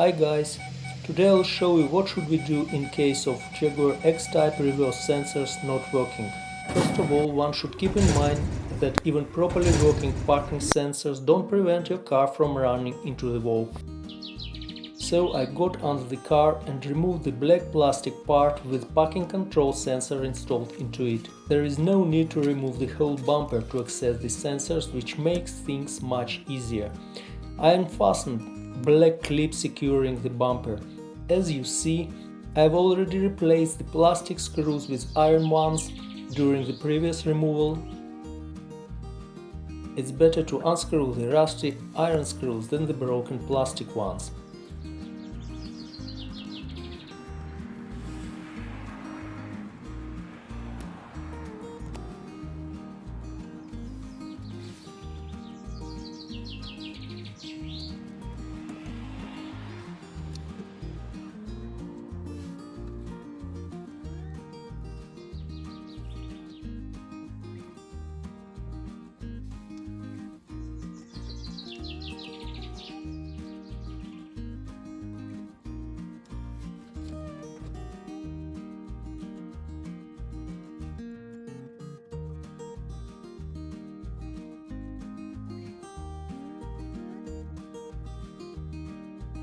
Hi guys, today I'll show you what should we do in case of Jaguar X-type reverse sensors not working. First of all, one should keep in mind that even properly working parking sensors don't prevent your car from running into the wall. So I got under the car and removed the black plastic part with parking control sensor installed into it. There is no need to remove the whole bumper to access the sensors, which makes things much easier. I unfastened black clip securing the bumper. As you see, I've already replaced the plastic screws with iron ones during the previous removal. It's better to unscrew the rusty iron screws than the broken plastic ones.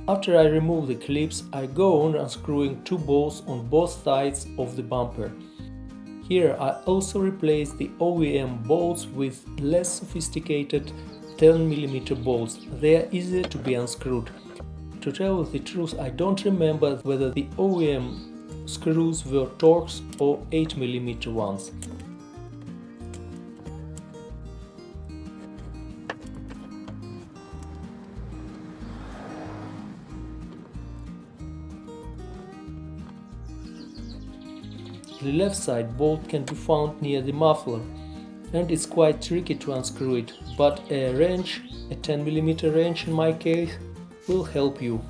After I remove the clips, I go on unscrewing two bolts on both sides of the bumper. Here I also replace the OEM bolts with less sophisticated 10mm bolts. They are easier to be unscrewed. To tell the truth, I don't remember whether the OEM screws were Torx or 8mm ones. The left side bolt can be found near the muffler, and it's quite tricky to unscrew it, but a wrench, a 10mm wrench in my case, will help you.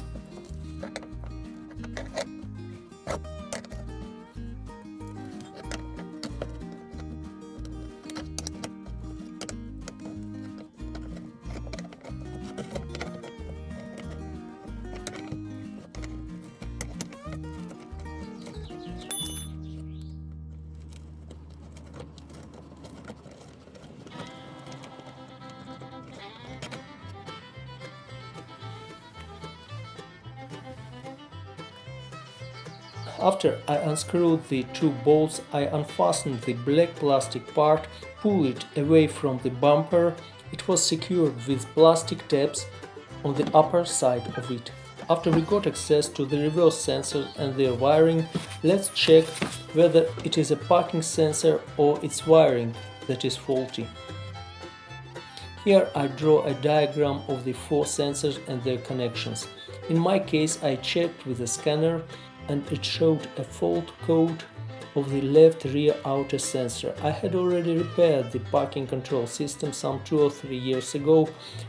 After I unscrewed the two bolts, I unfastened the black plastic part, pulled it away from the bumper. It was secured with plastic tabs on the upper side of it. After we got access to the reverse sensor and their wiring, let's check whether it is a parking sensor or its wiring that is faulty. Here I draw a diagram of the four sensors and their connections. In my case, I checked with a scanner and it showed a fault code of the left rear outer sensor. I had already repaired the parking control system some 2 or 3 years ago,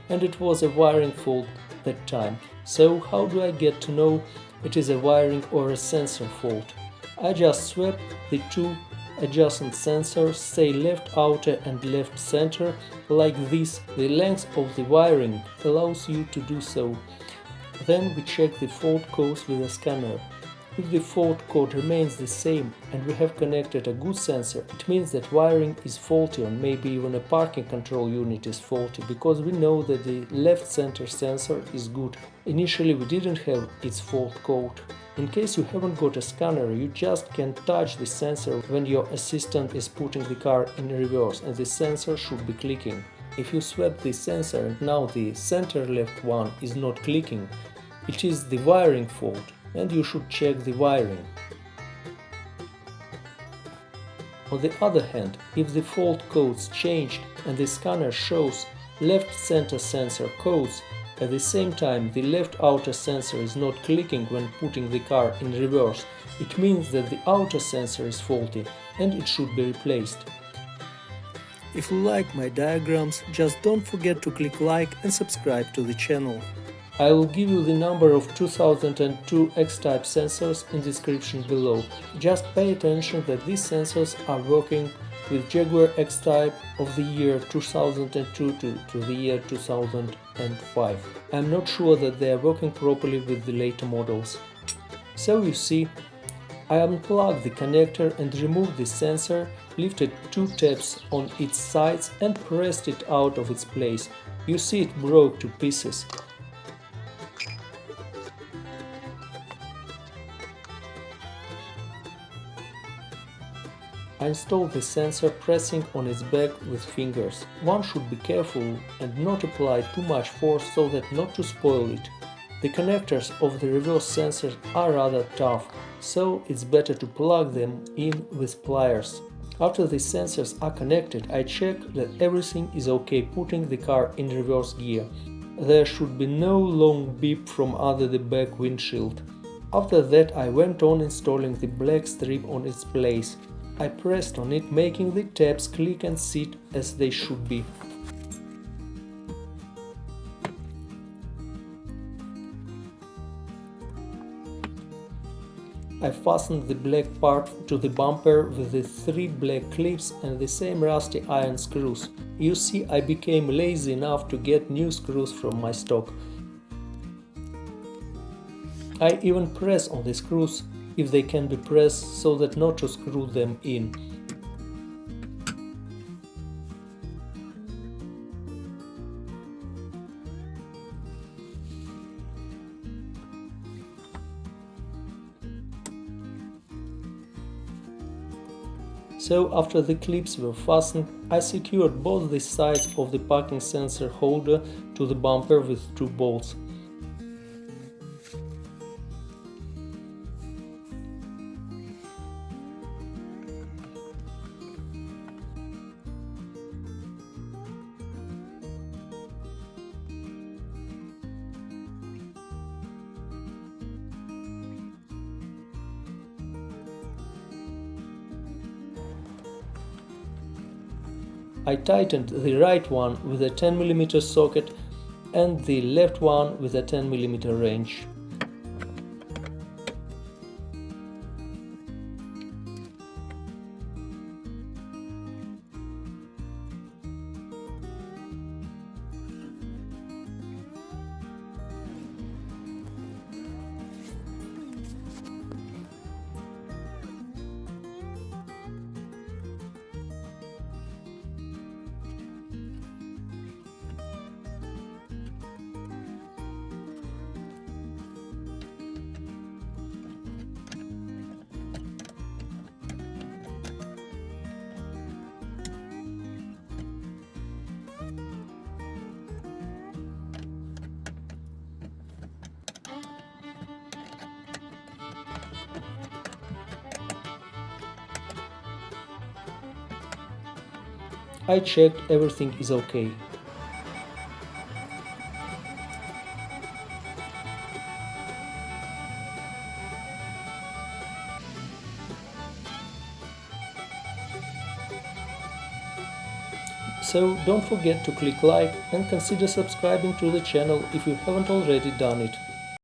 and it was a wiring fault that time. So how do I get to know it is a wiring or a sensor fault? I just swap the two adjacent sensors, say left outer and left center, like this. The length of the wiring allows you to do so. Then we check the fault codes with a scanner. If the fault code remains the same and we have connected a good sensor, it means that wiring is faulty, or maybe even a parking control unit is faulty, because we know that the left center sensor is good. Initially we didn't have its fault code. In case you haven't got a scanner, you just can touch the sensor when your assistant is putting the car in reverse, and the sensor should be clicking. If you swap the sensor and now the center left one is not clicking, it is the wiring fault, and you should check the wiring. On the other hand, if the fault codes changed and the scanner shows left center sensor codes, at the same time the left outer sensor is not clicking when putting the car in reverse, it means that the outer sensor is faulty and it should be replaced. If you like my diagrams, just don't forget to click like and subscribe to the channel. I will give you the number of 2002 X-type sensors in description below. Just pay attention that these sensors are working with Jaguar X-type of the year 2002 to the year 2005. I'm not sure that they are working properly with the later models. So you see, I unplugged the connector and removed the sensor, lifted two tabs on its sides and pressed it out of its place. You see it broke to pieces. I installed the sensor pressing on its back with fingers. One should be careful and not apply too much force so that not to spoil it. The connectors of the reverse sensors are rather tough, so it's better to plug them in with pliers. After the sensors are connected, I check that everything is okay putting the car in reverse gear. There should be no long beep from under the back windshield. After that I went on installing the black strip on its place. I pressed on it, making the tabs click and sit as they should be. I fastened the black part to the bumper with the three black clips and the same rusty iron screws. You see, I became lazy enough to get new screws from my stock. I even press on the screws if they can be pressed so that not to screw them in. So after the clips were fastened, I secured both the sides of the parking sensor holder to the bumper with two bolts. I tightened the right one with a 10mm socket and the left one with a 10mm wrench. I checked everything is okay. So don't forget to click like and consider subscribing to the channel if you haven't already done it.